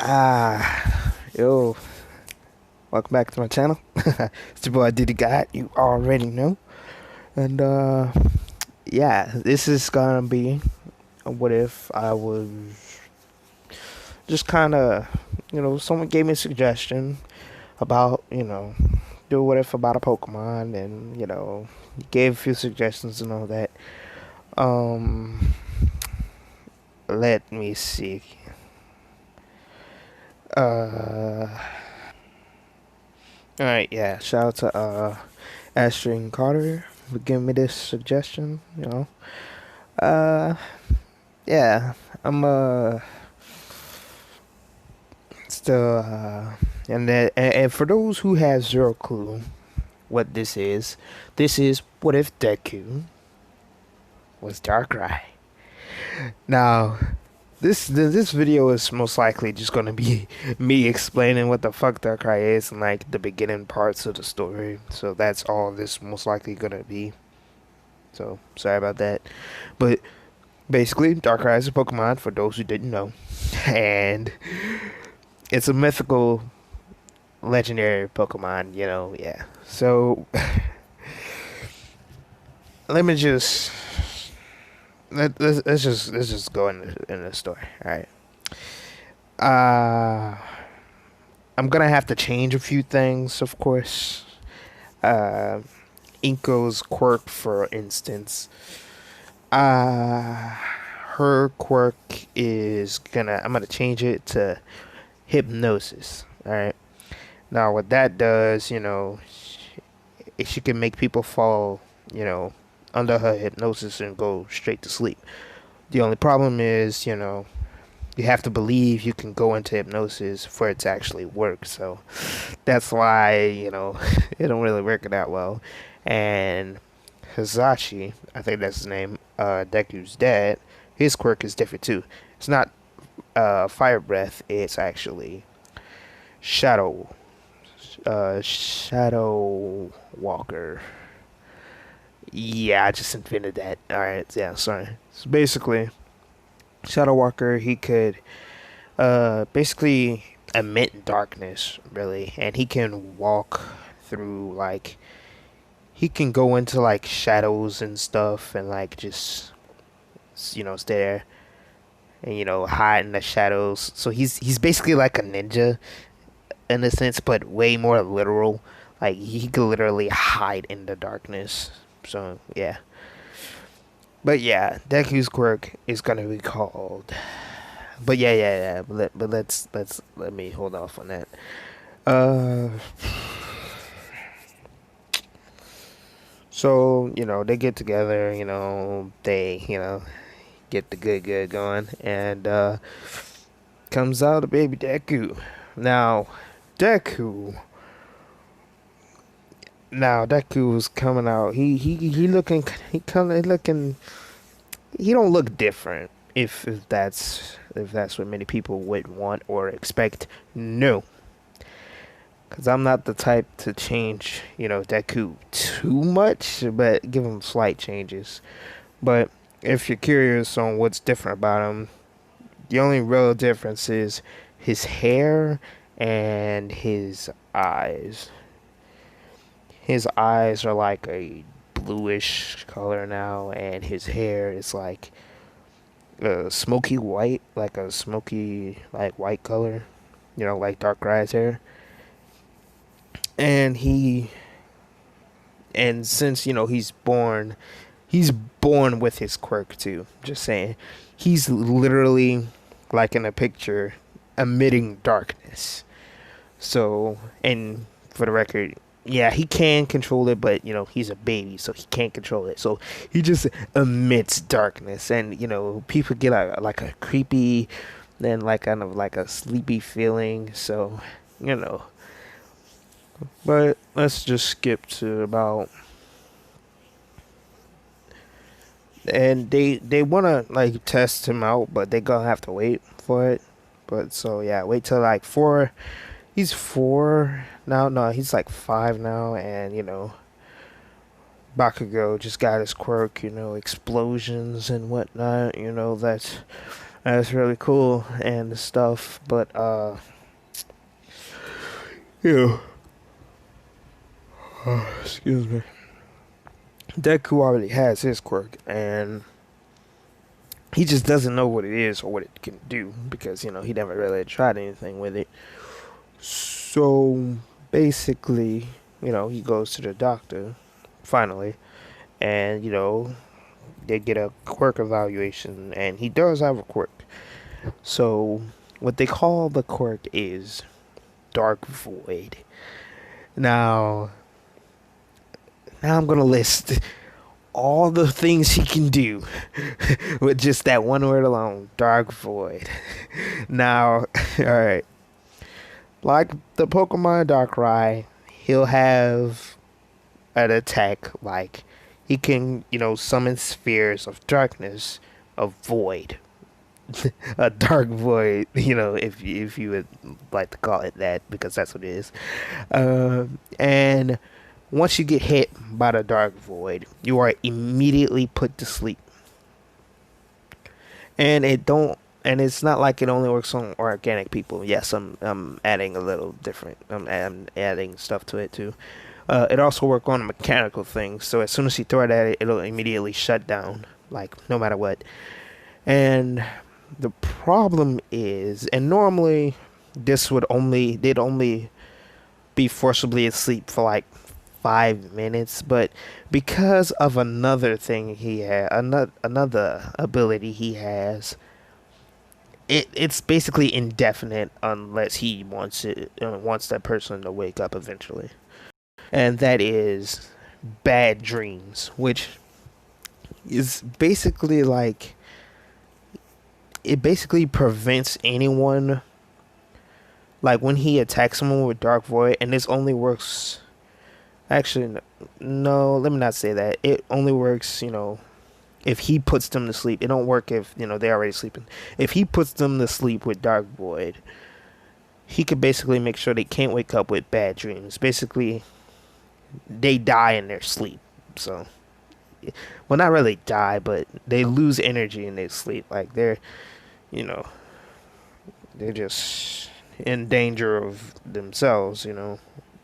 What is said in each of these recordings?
Yo, welcome back to my channel. It's your boy Diddy God, you already know. And yeah, this is gonna be a what if I was just kinda, someone gave me a suggestion about, do what if about a Pokemon and, gave a few suggestions and all that. Um Let me see. Uh Alright, yeah, shout out to Ashton Carter for giving me this suggestion. Uh, yeah, I'm still and for those who have zero clue what this is what if Deku was Darkrai. Now, this video is most likely just gonna be me explaining what the fuck Darkrai is and like the beginning parts of the story. So that's all this most likely gonna be. So sorry about that, but basically, Darkrai is a Pokemon for those who didn't know, and it's a mythical, legendary Pokemon. Yeah. So let me just let's just go in the story. All right. Uh, I'm gonna have to change a few things, of course. Uh, Inko's quirk, for instance. Uh, Her quirk is I'm gonna change it to hypnosis. All right. Now, what that does, she can make people fall, under her hypnosis and go straight to sleep. The only problem is, you have to believe you can go into hypnosis for it to actually work. So that's why, it don't really work that well. And Hazashi, I think that's his name, Deku's dad, his quirk is different too. It's not fire breath, it's actually shadow shadow walker. Yeah, I just invented that. All right, yeah, sorry. So basically, shadow walker, he could basically emit darkness, really, and he can walk through, like, he can go into like shadows and stuff and like just stay there and hide in the shadows. So he's basically like a ninja in a sense, but way more literal. Like he could literally hide in the darkness. So yeah, but yeah, Deku's quirk is gonna be called. But yeah. But let me hold off on that. Uh, so they get together. They get the good going, and comes out a baby Deku. Now, Deku. Now Deku's coming out. He looking. He kind of looking. He don't look different. If that's what many people would want or expect. No, because I'm not the type to change Deku too much, but give him slight changes. But if you're curious on what's different about him, the only real difference is his hair and his eyes. His eyes are like a bluish color now, and his hair is like smoky white, like a smoky like white color, like Darkrai's hair. And since he's born with his quirk too. Just saying, he's literally like in a picture emitting darkness. So, and for the record, yeah, he can control it, but he's a baby, so he can't control it. So he just emits darkness, and people get like a creepy, then like kind of like a sleepy feeling. So, you know, but let's just skip to about. And they wanna like test him out, but they gonna have to wait for it. But so yeah, wait till like 4. He's 4 now. No, he's like 5 now, and Bakugo just got his quirk. Explosions and whatnot. That's That's really cool and stuff. But yeah, excuse me. Deku already has his quirk, and he just doesn't know what it is or what it can do because he never really tried anything with it. So basically, he goes to the doctor finally, and they get a quirk evaluation, and he does have a quirk. So what they call the quirk is Dark Void. Now, now I'm gonna list all the things he can do with just that one word alone, Dark Void. Now, all right, like the Pokemon Darkrai, he'll have an attack like he can, summon spheres of darkness, of void, a dark void. If you would like to call it that, because that's what it is. And once you get hit by the dark void, you are immediately put to sleep. And it's not like it only works on organic people. Yes, I'm adding a little different. I'm adding stuff to it too. It also works on mechanical things. So as soon as you throw it at it, it'll immediately shut down, like no matter what. And the problem is, and normally they'd only be forcibly asleep for like 5 minutes, but because of another thing he had, another ability he has, it's basically indefinite unless he wants that person to wake up eventually, and that is bad dreams, which is basically like it basically prevents anyone, like when he attacks someone with dark void, and this only works. Actually, no, let me not say that. It only works, if he puts them to sleep. It don't work if, they're already sleeping. If he puts them to sleep with Dark Void, he could basically make sure they can't wake up with bad dreams. Basically, they die in their sleep. So, well, not really die, but they lose energy in their sleep. Like, you know, they're just in danger of themselves,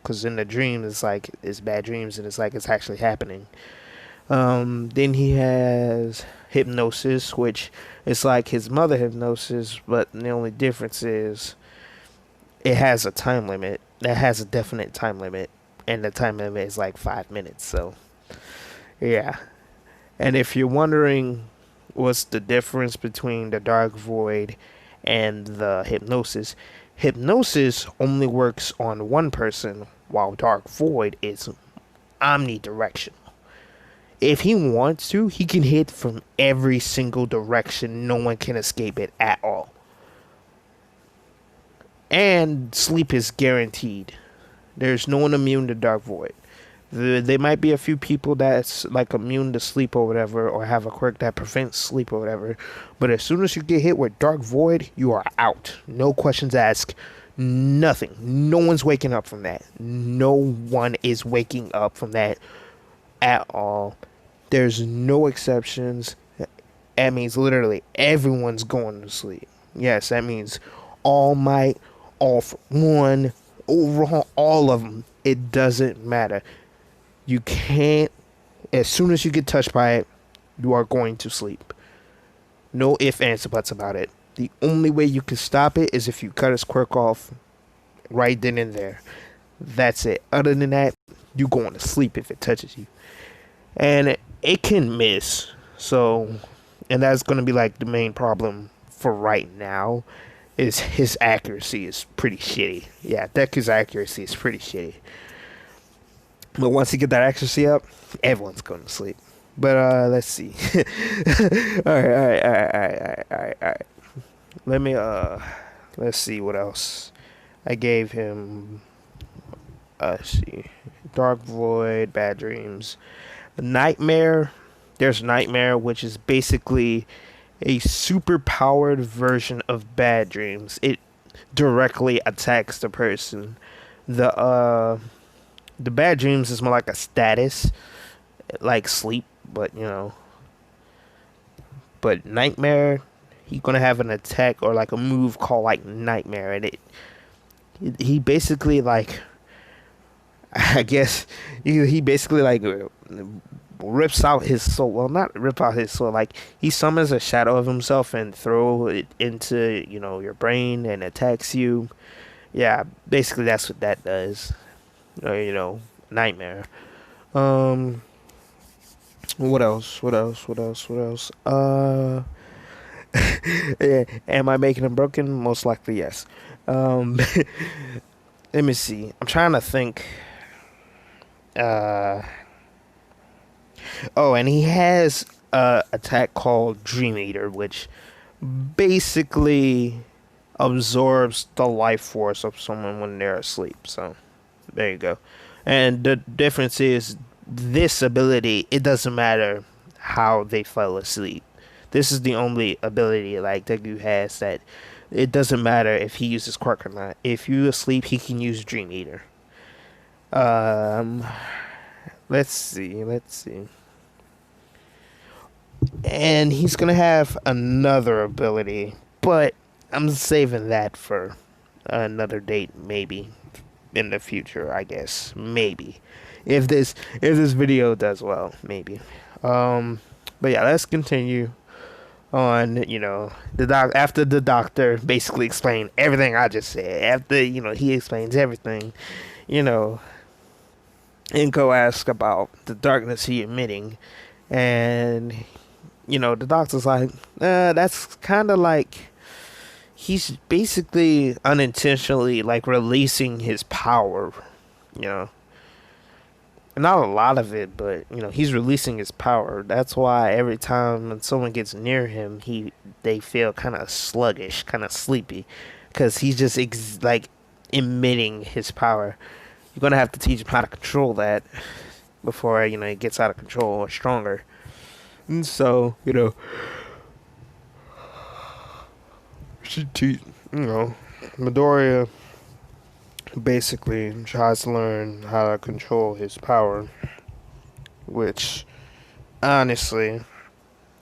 because in the dream it's like it's bad dreams and it's like it's actually happening. Then he has hypnosis, which is like his mother hypnosis, but the only difference is it has a time limit. That has a definite time limit, and the time limit is like 5 minutes. So yeah, and if you're wondering what's the difference between the dark void and the hypnosis, hypnosis only works on one person, while dark void is omnidirectional. If he wants to, he can hit from every single direction. No one can escape it at all. And sleep is guaranteed. There's no one immune to dark void. There might be a few people that's like immune to sleep or whatever, or have a quirk that prevents sleep or whatever. But as soon as you get hit with dark void, you are out. No questions asked. Nothing. No one's waking up from that. No one is waking up from that at all. There's no exceptions. That means literally everyone's going to sleep. Yes, that means All Might, All for One, overall, all of them. It doesn't matter. You can't, as soon as you get touched by it, you are going to sleep. No ifs, ands, or buts about it. The only way you can stop it is if you cut his quirk off right then and there. That's it. Other than that, you're going to sleep if it touches you. And it can miss. So, and that's going to be like the main problem for right now, is his accuracy is pretty shitty. Yeah, Deku's accuracy is pretty shitty. But once you get that accuracy up, everyone's going to sleep. But let's see. All right. Let's see what else I gave him. Let's see. Dark Void, Bad Dreams, Nightmare. There's Nightmare, which is basically a super powered version of Bad Dreams. It directly attacks the person. The Bad Dreams is more like a status, like sleep, but But Nightmare, he's gonna have an attack or like a move called like Nightmare, and he basically like I guess he basically like rips out his soul. Well, not rip out his soul. Like he summons a shadow of himself and throw it into your brain and attacks you. Yeah, basically that's what that does. Nightmare. Um, what else? What else? What else? What else? Yeah, am I making him broken? Most likely, yes. Um, let me see. I'm trying to think. Uh, oh, and he has a attack called Dream Eater, which basically absorbs the life force of someone when they're asleep. So there you go. And the difference is this ability, it doesn't matter how they fell asleep. This is the only ability like Deku has that it doesn't matter if he uses Quirk or not. If you asleep, he can use Dream Eater. Um, let's see, let's see. And he's gonna have another ability, but I'm saving that for another date, maybe in the future. I guess maybe if this video does well, maybe. But yeah, let's continue on. After the doctor basically explained everything I just said. After he explains everything, you know, Inko asks about the darkness he emitting, and the doctor's like, that's kind of like he's basically unintentionally like releasing his power, you know. Not a lot of it, but he's releasing his power. That's why every time when someone gets near him, they feel kind of sluggish, kind of sleepy, because he's just like emitting his power. You're gonna have to teach him how to control that before it gets out of control or stronger. And so should teach Midoriya basically tries to learn how to control his power, which honestly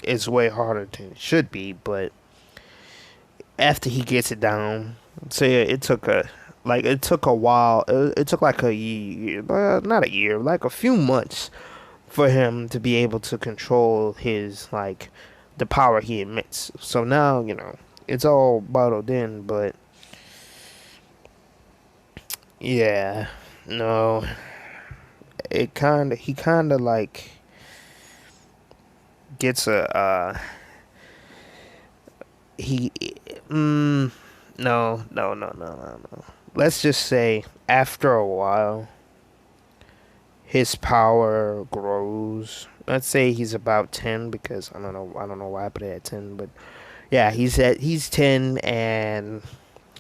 is way harder than it should be. But after he gets it down, say it took a while. It took like a year, not a year, like a few months for him to be able to control his like the power he emits. So now it's all bottled in, but yeah, no, he kind of like gets a he no. Let's just say after a while his power grows. Let's say he's about 10 because I don't know why I put it at 10, but yeah, he's 10 and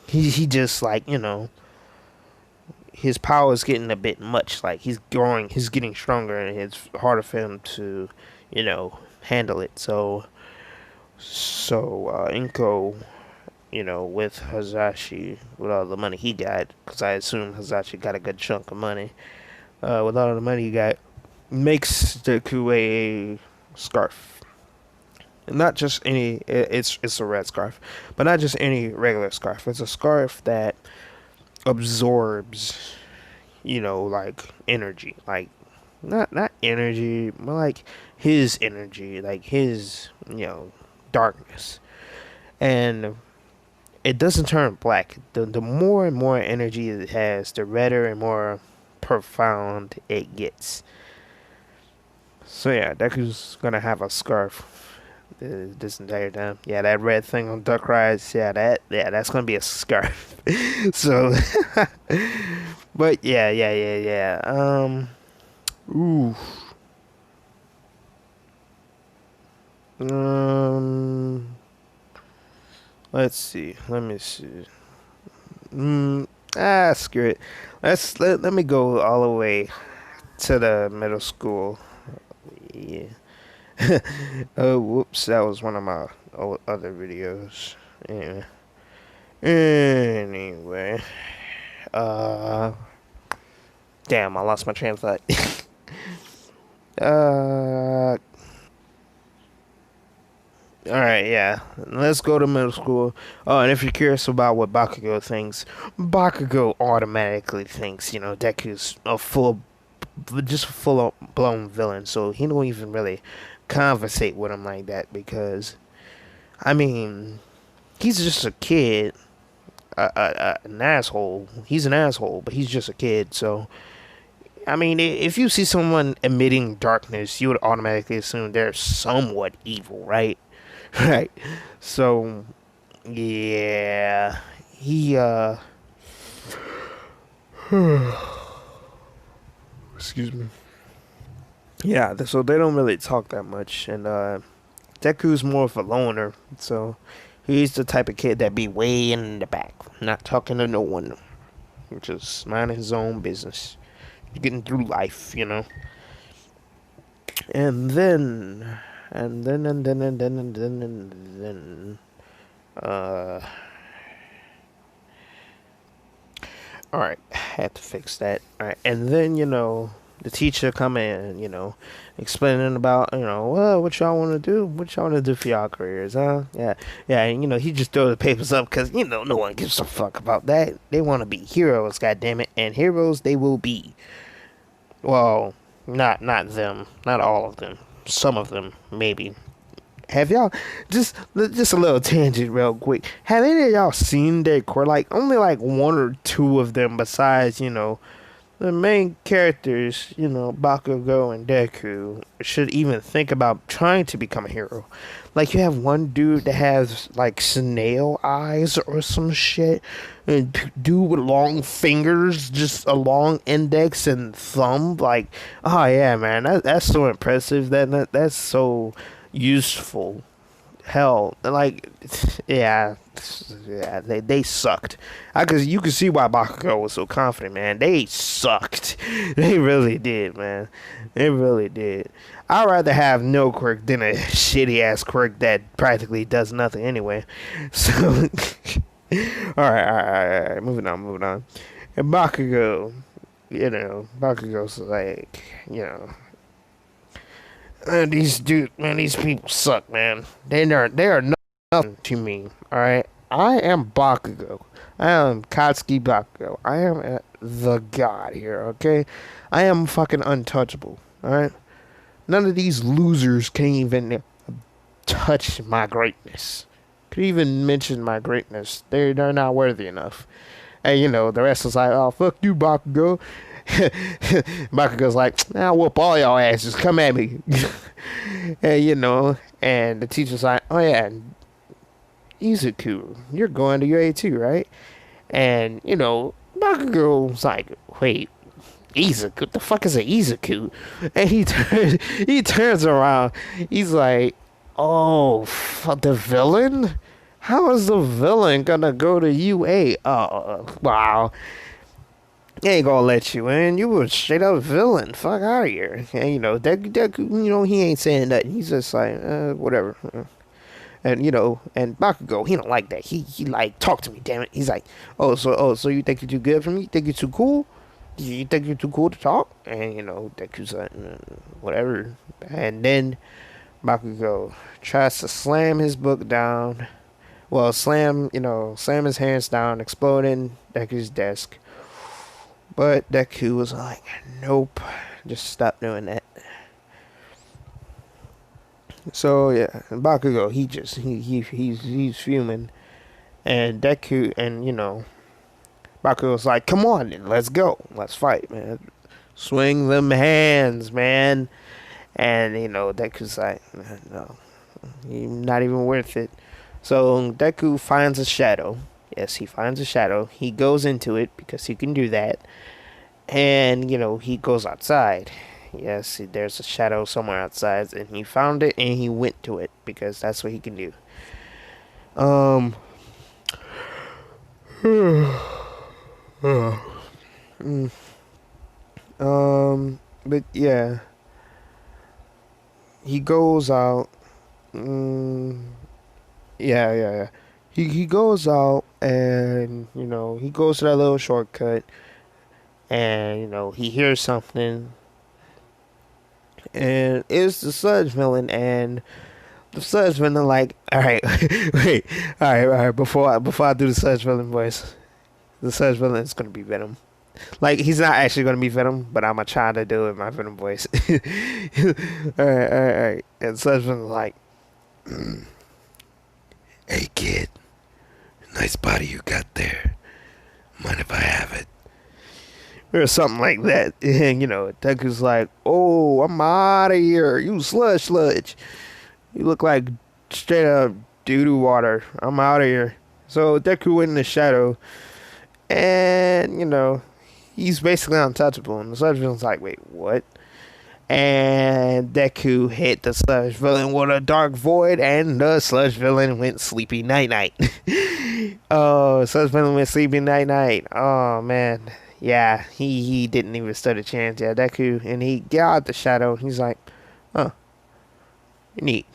he just like, his power is getting a bit much. Like he's growing, he's getting stronger, and it's harder for him to, handle it. So Inko, with Hazashi, with all the money he got, because I assume Hazashi got a good chunk of money. With all the money he got, makes Deku a scarf. Not just any. It's a red scarf, but not just any regular scarf. It's a scarf that absorbs, like energy, like not energy, but like his energy, like his darkness, and it doesn't turn black. The more and more energy it has, the redder and more profound it gets. So yeah, Deku's gonna have a scarf this entire time. Yeah, that red thing on Darkrai's, that's gonna be a scarf. So, but yeah. Ooh. Let's see. Let me see. Screw it. Let me go all the way to the middle school. Yeah. Oh, whoops. That was one of my other videos. Yeah. Anyway. Damn, I lost my train of thought. uh, All right, yeah. Let's go to middle school. Oh, and if you're curious about what Bakugo thinks, Bakugo automatically thinks, Deku's just a full blown villain. So he don't even really conversate with him like that because, I mean, he's just a kid, an asshole. He's an asshole, but he's just a kid. So, I mean, if you see someone emitting darkness, you would automatically assume they're somewhat evil, right? Right. So, yeah, he excuse me. Yeah, so they don't really talk that much, and Deku's more of a loner, so he's the type of kid that be way in the back, not talking to no one, just minding his own business, getting through life. And then, and then, uh, all right, had to fix that. All right, and then the teacher come in, explaining about well, what y'all want to do, what y'all want to do for y'all careers, huh? Yeah, yeah, and he just throw the papers up because no one gives a fuck about that. They want to be heroes, goddamn it, and heroes they will be. Well, not them, not all of them, some of them maybe. Have y'all just a little tangent real quick? Have any of y'all seen Deku? Like only like one or two of them besides the main characters, Bakugo and Deku, should even think about trying to become a hero. Like, you have one dude that has, like, snail eyes or some shit, and dude with long fingers, just a long index and thumb. Like, oh, yeah, man, that's so impressive. That's so useful. Hell, like, yeah, yeah, they sucked. Cause you can see why Bakugo was so confident, man. They sucked. They really did, man. They really did. I'd rather have no quirk than a shitty ass quirk that practically does nothing anyway. So, all right. Moving on. And Bakugo, Bakugo's like, these people suck, man. They are nothing to me. All right, I am Bakugo. I am Katsuki Bakugo. I am the god here. Okay, I am fucking untouchable. All right, none of these losers can even touch my greatness. Could even mention my greatness. They're not worthy enough. And the rest is like, oh fuck you, Bakugo. Bakugo's like, I'll whoop all y'all asses. Come at me. And the teacher's like, oh yeah, Izuku, you're going to UA2, right? And, Bakugo's like, wait, Izuku? What the fuck is an Izuku? And he turns around. He's like, oh, the villain? How is the villain gonna go to UA? Oh, wow. He ain't gonna let you in. You a straight up villain. Fuck out of here. And Deku, he ain't saying nothing. He's just like, whatever. And Bakugo, he don't like that. He like, talk to me, damn it. He's like, so you think you're too good for me? You think you're too cool? You think you're too cool to talk? And Deku's like, whatever. And then Bakugo tries to slam his book down. Well, slam his hands down, exploding Deku's desk. But Deku was like, nope, just stop doing that. So yeah, Bakugo, he's fuming, and Deku and Bakugo's like, come on, then, let's go, let's fight, man, swing them hands, man. And Deku's like, no, not even worth it. So Deku finds a shadow. Yes, he finds a shadow. He goes into it because he can do that. And, he goes outside. Yes, there's a shadow somewhere outside. And he found it and he went to it because that's what he can do. But yeah. He goes out. Yeah. He goes out and he goes to that little shortcut and he hears something and it's the Sludge Villain and the Sludge Villain like, all right, wait, all right. Before I do the Sludge Villain voice, the Sludge Villain is gonna be Venom. Like he's not actually gonna be Venom, but I'm gonna try to do it in my Venom voice. All right. And Sludge Villain like, hey kid, nice body you got there. Mind if I have it? Or something like that. And Deku's like, oh, I'm out of here. You sludge. You look like straight up doo-doo water. I'm out of here. So Deku went in the shadow, and he's basically untouchable. And the Sludge Villain's like, wait, what? And Deku hit the Sludge Villain with a Dark Void, and the Sludge Villain went sleepy night. Oh, Sludge Villain went sleepy night. Oh man, yeah, he didn't even stand a chance. Yeah, Deku, and he got out the shadow. He's like, huh, neat.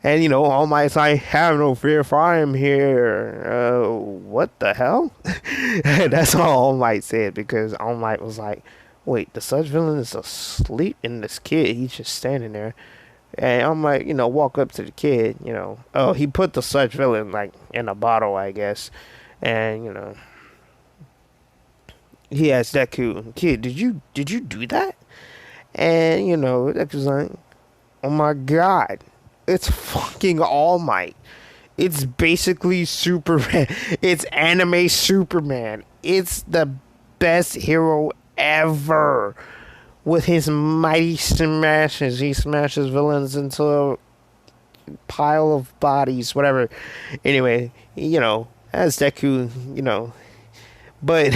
And All Might's like, have no fear, for I am here. What the hell? That's all All Might said, because All Might was like, wait, the Sludge Villain is asleep, and this kid, he's just standing there. And I'm like, walk up to the kid, Oh, he put the Sludge Villain, like, in a bottle, I guess. And, he asked Deku, kid, did you do that? And, Deku's like, oh my god, it's fucking All Might. It's basically Superman. It's anime Superman. It's the best hero ever. With his mighty smashes, he smashes villains into a pile of bodies, whatever. Anyway, as Deku, but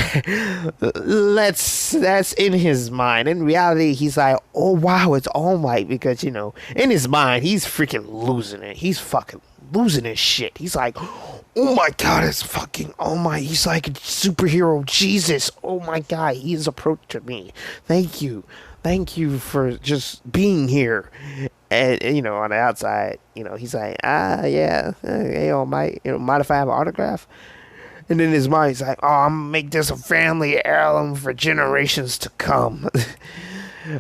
that's in his mind. In reality, he's like, oh wow, it's All Might, because in his mind, he's freaking losing it. He's fucking losing his shit. He's like, oh my god, it's fucking All Might. He's like a superhero Jesus. Oh my god, he's approaching me. Thank you for just being here. And on the outside, he's like, yeah, hey All Might, mind if I have an autograph? And in his mind, he's like, oh, I'm gonna make this a family heirloom for generations to come.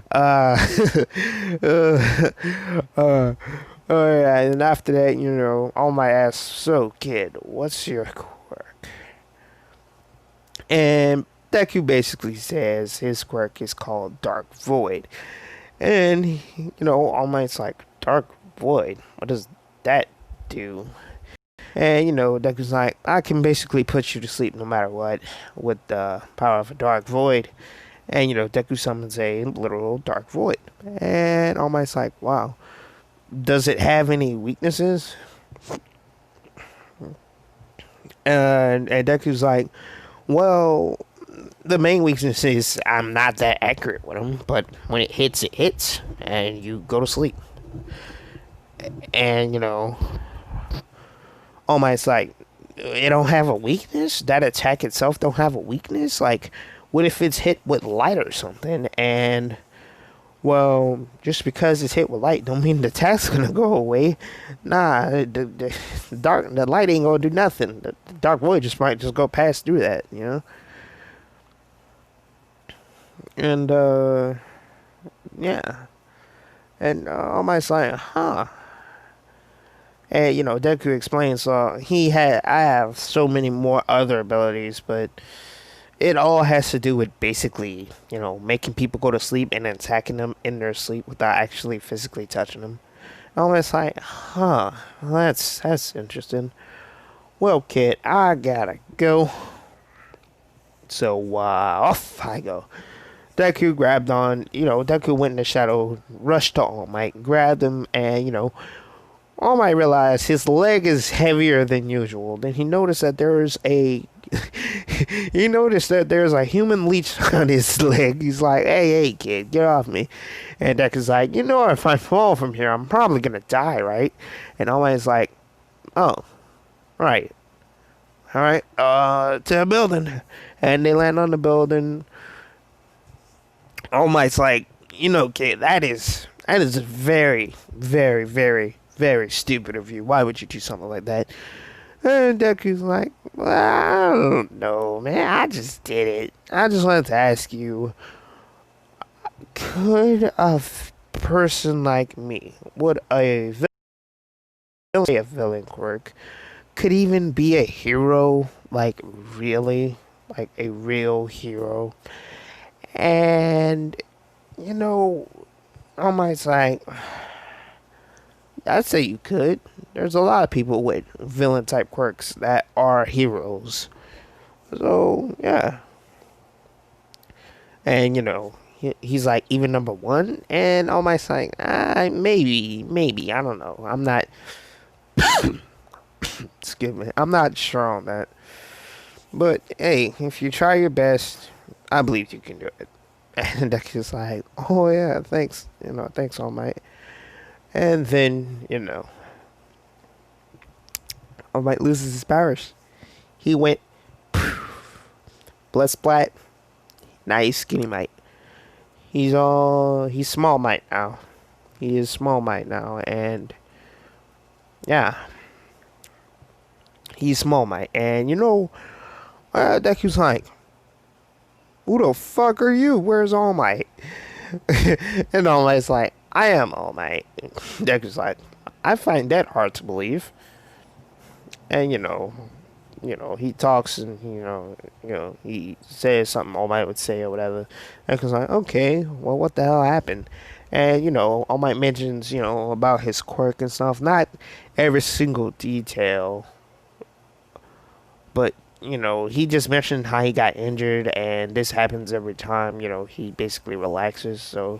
uh, yeah, and after that, All Might asks, so kid, what's your quirk? And Deku basically says his quirk is called Dark Void. And, All Might's like, Dark Void? What does that do? And, Deku's like, I can basically put you to sleep no matter what with the power of a Dark Void. And, Deku summons a literal Dark Void. And All Might's like, wow, does it have any weaknesses? And Deku's like, well, the main weakness is I'm not that accurate with him, but when it hits, and you go to sleep. And, All Might's like, it don't have a weakness? That attack itself don't have a weakness? Like, what if it's hit with light or something? And, well, just because it's hit with light don't mean the attack's gonna go away. Nah, the light ain't gonna do nothing. The Dark Void might just go past through that, And, yeah. And All Might's like, huh. And, Deku explains, I have so many more other abilities, but it all has to do with basically, making people go to sleep and attacking them in their sleep without actually physically touching them. And All Might's like, huh, that's interesting. Well, kid, I gotta go. So, off I go. Deku Deku went in the shadow, rushed to All Might, grabbed him, and, All Might realized his leg is heavier than usual. Then he noticed that there's a human leech on his leg. He's like, hey, kid, get off me. And Deku's like, if I fall from here, I'm probably gonna die, right? And All Might's like, oh, right. All right, to a building. And they land on the building. All Might's like, kid, that is very, very, very, very stupid of you. Why would you do something like that? And Deku's like, well, I don't know, man. I just did it. I just wanted to ask you, could a person like me, would a really a villain quirk, could even be a hero, like really, like a real hero. And you know, on my side, I'd say you could. There's a lot of people with villain type quirks that are heroes. So yeah, and he's like even number one, and on my side, maybe I don't know. I'm not. Excuse me. I'm not sure on that. But hey, if you try your best, I believe you can do it. And Deku's like, oh yeah, thanks. Thanks, All Might. And then, All Might loses his powers. He went blood splat. Nice skinny Might. He's Small Might now. He is Small Might now, and yeah, he's Small Might. And Deku's like, who the fuck are you? Where's All Might? And All Might's like, I am All Might. Deku's like, I find that hard to believe. And he talks and he says something All Might would say or whatever. Deku's like, okay, well, what the hell happened? And All Might mentions about his quirk and stuff. Not every single detail, but he just mentioned how he got injured, and this happens every time. He basically relaxes. So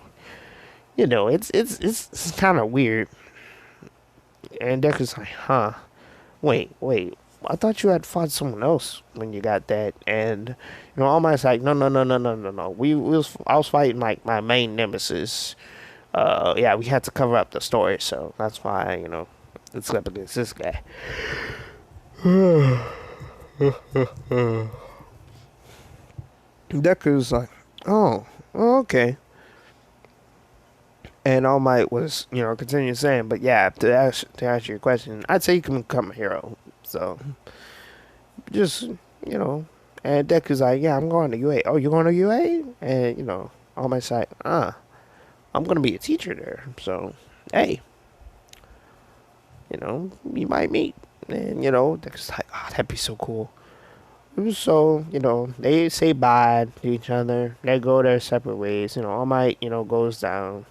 it's kind of weird. And Deku's like, huh? Wait. I thought you had fought someone else when you got that. And All Might's like, no. I was fighting like my main nemesis. Yeah, we had to cover up the story, so that's why it's up against this guy. Deku's like, oh, okay. And All Might was, continue saying, but yeah, to answer your question, I'd say you can become a hero. So, just, and Deku's like, yeah, I'm going to UA. Oh, you're going to UA? And, All Might's like, I'm going to be a teacher there. So, hey, we might meet. And, Deku's like, oh, that'd be so cool. So, they say bye to each other. They go their separate ways. All Might, goes down.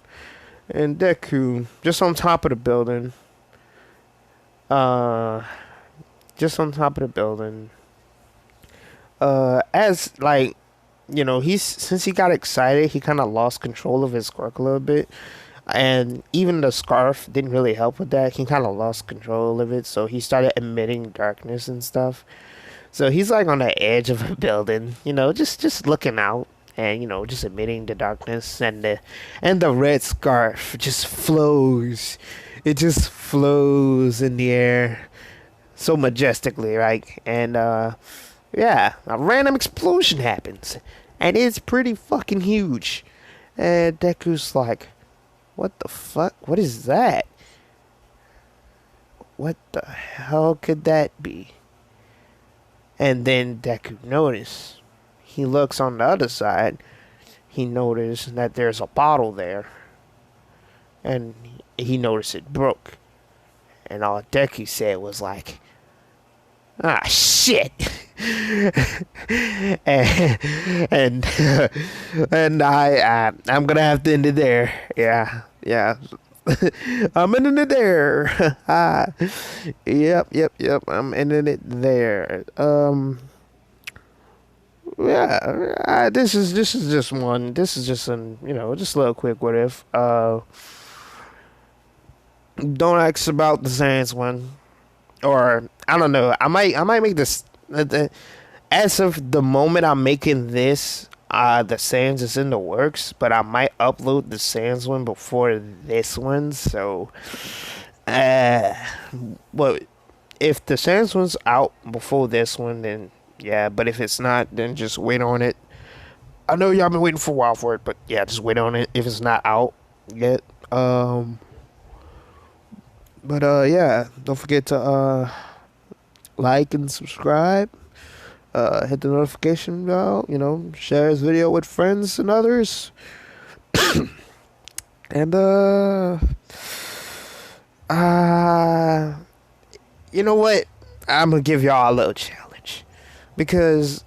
And Deku, just on top of the building, uh, just on top of the building, as like, since he got excited, he kind of lost control of his quirk a little bit. And even the scarf didn't really help with that. He kind of lost control of it, so he started emitting darkness and stuff. So he's like on the edge of a building, just looking out and just emitting the darkness, and the red scarf just flows. It just flows in the air so majestically, right? And yeah, a random explosion happens, and it's pretty fucking huge. And Deku's like, what the fuck? What is that? What the hell could that be? And then Deku noticed. He looks on the other side. He noticed that there's a bottle there. And he noticed it broke. And all Deku said was like, ah, shit. and I'm gonna have to end it there. Yeah. I'm ending it there. Yep. I'm ending it there. Yeah. This is just one. This is just just a little quick what if. Don't ask about the Sans one, or I don't know. I might make this. As of the moment I'm making this, the Sans is in the works, but I might upload the Sans one before this one. So, well, if the Sans one's out before this one, then yeah. But if it's not, then just wait on it. I know y'all been waiting for a while for it, but yeah, just wait on it if it's not out yet. But yeah, don't forget to like and subscribe. Hit the notification bell. Share this video with friends and others. And you know what? I'm gonna give y'all a little challenge because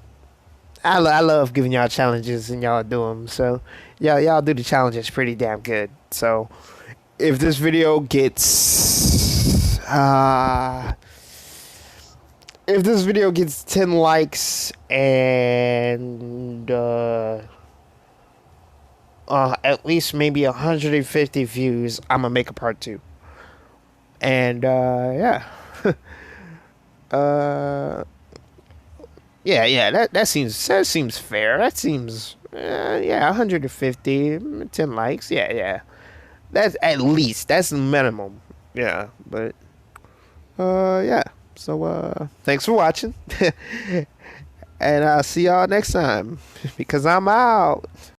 I love giving y'all challenges and y'all do them. So y'all do the challenges pretty damn good. So if this video gets if this video gets 10 likes and at least maybe 150 views, I'm gonna make a part 2. And yeah. uh yeah, that seems fair. That seems yeah, 150, 10 likes. Yeah. That's at least, that's the minimum. Yeah, but yeah. So thanks for watching. And I'll see y'all next time because I'm out.